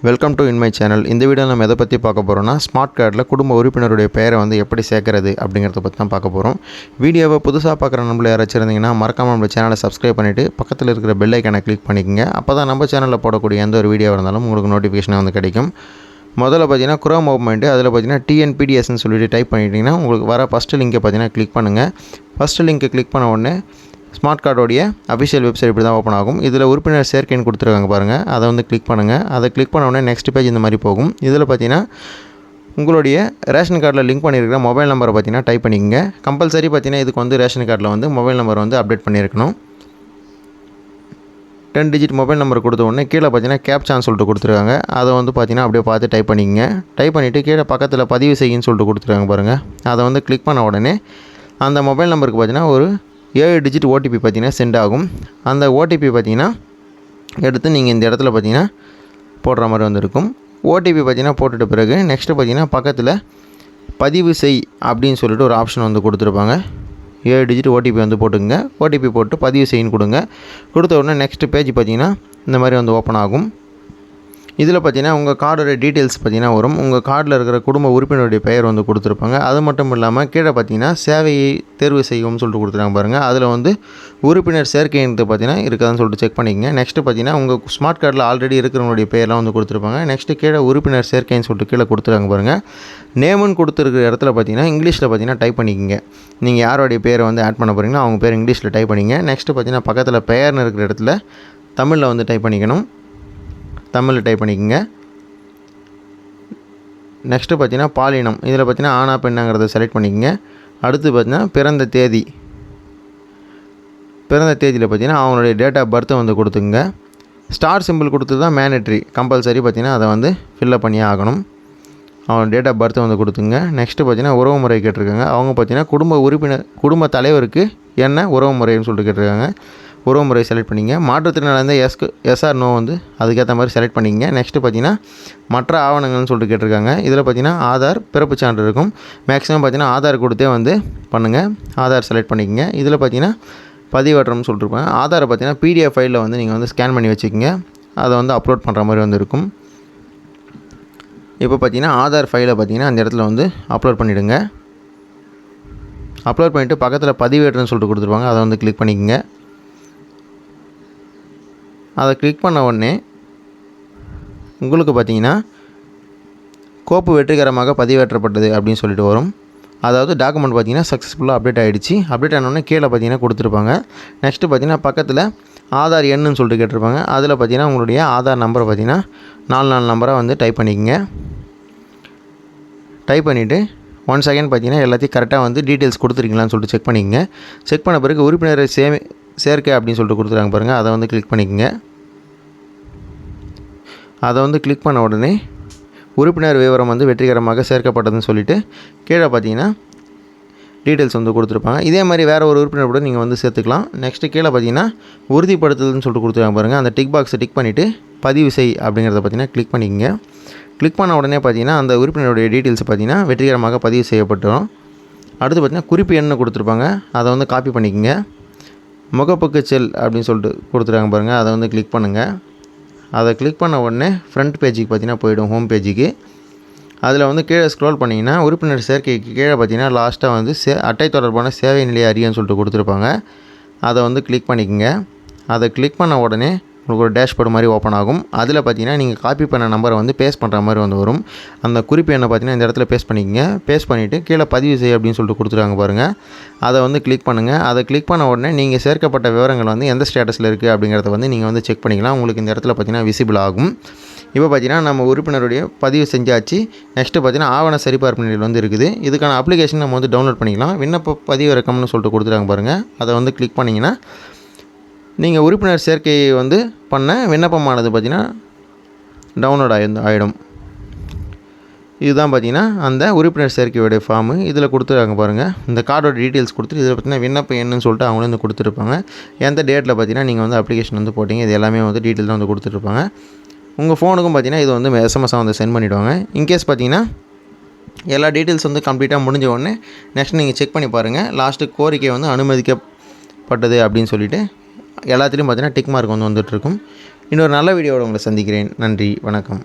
Welcome to in my channel. இந்த video நம்ம எதை பற்றி பார்க்க போகிறோம்னா, ஸ்மார்ட் கார்டில் குடும்ப உறுப்பினருடைய பெயரை எப்படி சேர்க்கறது அப்படிங்கிறத பற்றி தான் பார்க்க போகிறோம். வீடியோவை புதுசாக பார்க்குற நம்மள யாராச்சும் இருந்தீங்கன்னா மறக்காமல் நம்ம சேனலை சப்ஸ்கிரைப் பண்ணிவிட்டு பக்கத்தில் இருக்கிற பெல் ஐக்கானை கிளிக் பண்ணிக்கோங்க. அப்போ தான் நம்ம சேனலில் போடக்கூடிய எந்த ஒரு வீடியோ இருந்தாலும் உங்களுக்கு நோட்டிஃபிகேஷன் கிடைக்கும். முதல்ல பார்த்தீங்கன்னா குரோம் ஓப்பன் பண்ணிட்டு அதில் பார்த்தீங்கன்னா டிஎன்பிடிஎஸ்ன்னு சொல்லிட்டு டைப் பண்ணிட்டீங்கன்னா உங்களுக்கு வர ஃபஸ்ட்டு லிங்கை பார்த்தீங்கன்னா கிளிக் பண்ணுங்கள். ஃபஸ்ட்டு லிங்கை கிளிக் பண்ண உடனே ஸ்மார்ட் கார்டோடைய அஃபிஷியல் வெப்சைட் இப்படி தான் ஓப்பன் ஆகும். இதில் உறுப்பினர் சேர்க்கைன்னு கொடுத்துருக்காங்க பாருங்கள், அதை கிளிக் பண்ணுங்கள். அதை கிளிக் பண்ண உடனே நெக்ஸ்ட் பேஜ் இந்த மாதிரி போகும். இதில் பார்த்தீங்கன்னா உங்களுடைய ரேஷன் கார்டில் லிங்க் பண்ணியிருக்கிற மொபைல் நம்பரை பார்த்தீங்கன்னா டைப் பண்ணிக்கங்க. கம்பல்சரி பார்த்தீங்கன்னா இதுக்கு ரேஷன் கார்டில் மொபைல் நம்பர் அப்டேட் பண்ணியிருக்கணும். 10 டிஜிட் மொபைல் நம்பர் கொடுத்த உடனே கீழே பார்த்தீங்கன்னா கேப்சான்னு சொல்லிட்டு கொடுத்துருக்காங்க. அதை பார்த்தீங்கன்னா அப்படியே பார்த்து டைப் பண்ணிக்கங்க. டைப் பண்ணிவிட்டு கீழே பக்கத்தில் பதிவு செய்யின்னு சொல்லிட்டு கொடுத்துருக்காங்க பாருங்கள், அதை கிளிக் பண்ண உடனே அந்த மொபைல் நம்பருக்கு பார்த்தீங்கன்னா ஒரு 7 டிஜிட் ஓடிபி பார்த்தீங்கன்னா சென்ட் ஆகும். அந்த ஓடிபி பார்த்தீங்கன்னா எடுத்து நீங்கள் இந்த இடத்துல பார்த்தீங்கன்னா போடுற மாதிரி இருக்கும். ஓடிபி பார்த்தீங்கன்னா போட்டுட்ட பிறகு நெக்ஸ்ட்டு பார்த்தீங்கன்னா பக்கத்தில் பதிவு செய் அப்படின்னு சொல்லிட்டு ஒரு ஆப்ஷன் கொடுத்துருப்பாங்க. 7 டிஜிட் ஓடிபி போட்டுங்க. ஓடிபி போட்டு பதிவு செய்யின்னு கொடுங்க. கொடுத்த உடனே நெக்ஸ்ட் பேஜ் பார்த்தீங்கன்னா இந்த மாதிரி ஓப்பன் ஆகும். இதில் பார்த்தீங்கன்னா உங்கள் கார்டோட டீட்டெயில்ஸ் பார்த்தீங்கன்னா வரும். உங்கள் கார்டில் இருக்கிற குடும்ப உறுப்பினருடைய பெயர் கொடுத்துருப்பாங்க. அது மட்டும் இல்லாமல் கீழே பார்த்தீங்கன்னா சேவையை தேர்வு செய்யும்னு சொல்லிட்டு கொடுத்துருக்காங்க பாருங்கள். அதில் உறுப்பினர் சேர்க்கைன்றது பார்த்தீங்கன்னா இருக்குதான்னு சொல்லிட்டு செக் பண்ணிக்கங்க. நெக்ஸ்ட்டு பார்த்தீங்கன்னா உங்கள் ஸ்மார்ட் கார்டில் ஆல்ரெடி இருக்கிறவங்களுடைய பெயர்லாம் கொடுத்துருப்பாங்க. நெக்ஸ்ட்டு கீழே உறுப்பினர் சேர்க்கைன்னு சொல்லிட்டு கீழே கொடுத்துருக்காங்க பாருங்கள். நேமுன்னு கொடுத்துருக்கிற இடத்துல பார்த்தீங்கன்னா இங்கிலீஷில் பார்த்தீங்கன்னா டைப் பண்ணிக்கங்க. நீங்கள் யாரோடைய பேரை ஆட் பண்ண போகிறீங்கன்னா அவங்க பேர் இங்கிலீஷில் டைப் பண்ணிங்க. நெக்ஸ்ட்டு பார்த்தீங்கன்னா பக்கத்தில் பெயர்னு இருக்கிற இடத்துல தமிழில் டைப் பண்ணிக்கணும். தமிழில் டைப் பண்ணிக்கோங்க. நெக்ஸ்ட்டு பார்த்தீங்கன்னா பாலினம், இதில் பார்த்தீங்கன்னா ஆனா பெண்ணாங்கிறத செலக்ட் பண்ணிக்கோங்க. அடுத்து பார்த்தீங்கன்னா பிறந்த தேதியில் பார்த்தீங்கன்னா அவங்களுடைய டேட் ஆஃப் பர்த்தை கொடுத்துங்க. ஸ்டார் சிம்பிள் கொடுத்து தான் மேண்டட்ரி, கம்பல்சரி பார்த்தீங்கன்னா அதை ஃபில்லப் பண்ணியே ஆகணும். அவங்க டேட் ஆஃப் பர்த்தை கொடுத்துங்க. நெக்ஸ்ட்டு பார்த்தீங்கன்னா உறவு முறை கேட்டிருக்காங்க. அவங்க பார்த்தீங்கன்னா குடும்ப தலைவருக்கு என்ன உறவு முறைன்னு சொல்லிட்டு கேட்டிருக்காங்க. உறவு முறை செலக்ட் பண்ணிங்க. மாற்றுத்திறனாளி எஸ்ஆர் நோ அதுக்கேற்ற மாதிரி செலக்ட் பண்ணிங்க. நெக்ஸ்ட்டு பார்த்தீங்கன்னா மற்ற ஆவணங்கள்னு சொல்லிட்டு கேட்டிருக்காங்க. இதில் பார்த்தீங்கன்னா ஆதார், பிறப்பு சான்று இருக்கும். மேக்ஸிமம் பார்த்தீங்கன்னா ஆதார் கொடுத்தே பண்ணுங்கள். ஆதார் செலக்ட் பண்ணிக்கங்க. இதில் பார்த்தீங்கன்னா பதிவேற்றம்னு சொல்லிட்டுருப்பாங்க. ஆதாரை பார்த்தீங்கன்னா பிடிஎஃப் ஃபைலில் நீங்கள் ஸ்கேன் பண்ணி வச்சுக்கோங்க. அதை அப்லோட் பண்ணுற மாதிரி இருக்கும். இப்போ பார்த்தீங்கன்னா ஆதார் ஃபைலை பார்த்தீங்கன்னா அந்த இடத்துல அப்லோட் பண்ணிவிடுங்க. அப்லோட் பண்ணிவிட்டு பக்கத்தில் பதிவேற்றம்னு சொல்லிட்டு கொடுத்துருப்பாங்க. அதை கிளிக் பண்ணிக்கோங்க. அதை கிளிக் பண்ண உடனே உங்களுக்கு பார்த்தீங்கன்னா கோப்பு வெற்றிகரமாக பதிவேற்றப்பட்டது அப்படின்னு சொல்லிட்டு வரும். அதாவது டாக்குமெண்ட் பார்த்தீங்கன்னா சக்ஸஸ்ஃபுல்லாக அப்டேட் ஆகிடுச்சு. அப்டேட் ஆனோடனே கீழே பார்த்தீங்கன்னா கொடுத்துருப்பாங்க. நெக்ஸ்ட்டு பார்த்தீங்கன்னா பக்கத்தில் ஆதார் எண்ணுன்னு சொல்லிட்டு கேட்டிருப்பாங்க. அதில் பார்த்தீங்கன்னா உங்களுடைய ஆதார் நம்பரை பார்த்தீங்கன்னா 4 நம்பராக டைப் பண்ணிக்கங்க. டைப் பண்ணிவிட்டு 1 செகண்ட் பார்த்தீங்கன்னா எல்லாத்தையும் கரெக்டாக டீட்டெயில்ஸ் கொடுத்துருக்கீங்களான்னு சொல்லிட்டு செக் பண்ணிக்கங்க. செக் பண்ண பிறகு உறுப்பினரை சேர்க்கை அப்படின்னு சொல்லிட்டு கொடுத்துருக்காங்க பாருங்கள், அதை கிளிக் பண்ணிக்கங்க. அதை கிளிக் பண்ண உடனே உறுப்பினர் விவரம் வெற்றிகரமாக சேர்க்கப்பட்டதுன்னு சொல்லிவிட்டு கீழே பார்த்தீங்கன்னா டீட்டெயில்ஸ் கொடுத்துருப்பாங்க. இதே மாதிரி வேறு ஒரு உறுப்பினர் கூட நீங்கள் சேர்த்துக்கலாம். நெக்ஸ்ட்டு கீழே பார்த்தீங்கன்னா உறுதிப்படுத்துதல்னு சொல்லிட்டு கொடுத்துருக்காங்க பாருங்கள். அந்த டிக் பாக்ஸை டிக் பண்ணிவிட்டு பதிவு செய் அப்படிங்கிறத பார்த்தீங்கன்னா கிளிக் பண்ணிக்கங்க. கிளிக் பண்ண உடனே பார்த்தீங்கன்னா அந்த உறுப்பினருடைய டீட்டெயில்ஸ் பார்த்தீங்கன்னா வெற்றிகரமாக பதிவு செய்யப்பட்டுரும். அடுத்து பார்த்தீங்கன்னா குறிப்பு எண்ணை கொடுத்துருப்பாங்க. அதை காப்பி பண்ணிக்கங்க. முகப்புக்கு செல் அப்படின்னு சொல்லிட்டு கொடுத்துருக்காங்க பாருங்கள், அதை கிளிக் பண்ணுங்கள். அதை கிளிக் பண்ண உடனே ஃப்ரண்ட் பேஜுக்கு பார்த்தீங்கன்னா போய்டும், ஹோம் பேஜுக்கு. அதில் கீழே ஸ்க்ரோல் பண்ணிங்கன்னா உறுப்பினர் சேர்க்கைக்கு கீழே பார்த்தீங்கன்னா லாஸ்ட்டாக அட்டை தொடர்பான சேவை நிலையை அறியன்னு சொல்லிட்டு கொடுத்துருப்பாங்க. அதை கிளிக் பண்ணிக்கங்க. அதை கிளிக் பண்ண உடனே உங்களுக்கு ஒரு டேஷ்போர்டு மாதிரி ஓப்பன் ஆகும். அதில் பார்த்தீங்கன்னா நீங்கள் காப்பி பண்ண நம்பரை பேஸ்ட் பண்ணுற மாதிரி வரும். அந்த குறிப்பு எண்ணை பார்த்தீங்கன்னா இந்த இடத்துல பேஸ்ட் பண்ணிக்கங்க. பேஸ்ட் பண்ணிவிட்டு கீழே பதிவு செய் அப்படின்னு சொல்லிட்டு கொடுத்துருக்காங்க பாருங்கள், அதை கிளிக் பண்ணுங்கள். அதை கிளிக் பண்ண உடனே நீங்கள் சேர்க்கப்பட்ட விவரங்கள் எந்த ஸ்டேட்டஸில் இருக்குது அப்படிங்கிறத நீங்கள் செக் பண்ணிக்கலாம். உங்களுக்கு இந்த இடத்துல பார்த்தீங்கன்னா விசிபிள் ஆகும். இப்போ பார்த்தீங்கன்னா நம்ம உறுப்பினருடைய பதிவு செஞ்சாச்சு. நெக்ஸ்ட்டு பார்த்தீங்கன்னா ஆவண சரிபார்ப்பு நிலையில் இருக்குது. இதுக்கான அப்ளிகேஷன் நம்ம டவுன்லோட் பண்ணிக்கலாம். விண்ணப்ப பதிவிறக்கம்னு சொல்லிட்டு கொடுத்துருக்காங்க பாருங்கள், அதை கிளிக் பண்ணிங்கன்னா நீங்கள் உறுப்பினர் சேர்க்கையை பண்ண விண்ணப்பமானது பார்த்தீங்கன்னா டவுன்லோட் ஆகிடும். இதுதான் பார்த்தீங்கன்னா அந்த உறுப்பினர் சேர்க்கையோடைய ஃபார்மு. இதில் கொடுத்துருக்காங்க பாருங்கள், இந்த கார்டோட டீட்டெயில்ஸ் கொடுத்துட்டு இதில் பார்த்தீங்கன்னா விண்ணப்ப எண்ணுன்னு சொல்லிட்டு அவங்களே கொடுத்துருப்பாங்க. எந்த டேட்டில் பார்த்தீங்கன்னா நீங்கள் அப்ளிகேஷன் போட்டிங்க, இது எல்லாமே டீட்டெயில் தான் கொடுத்துட்ருப்பாங்க. உங்கள் ஃபோனுக்கும் பார்த்தீங்கன்னா இது எஸ்எம்எஸ்ஸாக சென்ட் பண்ணிவிடுவாங்க. இன்கேஸ் பார்த்தீங்கன்னா எல்லா டீட்டெயில்ஸ் கம்ப்ளீட்டாக முடிஞ்ச உடனே நெக்ஸ்ட் நீங்கள் செக் பண்ணி பாருங்கள். லாஸ்ட்டு கோரிக்கை அனுமதிக்கப்பட்டது அப்படின்னு சொல்லிவிட்டு எல்லாத்துலேயும் பார்த்தீங்கன்னா டிக் மார்க் வந்துட்டுருக்கும். இன்னொரு நல்ல வீடியோவோட உங்களை சந்திக்கிறேன். நன்றி, வணக்கம்.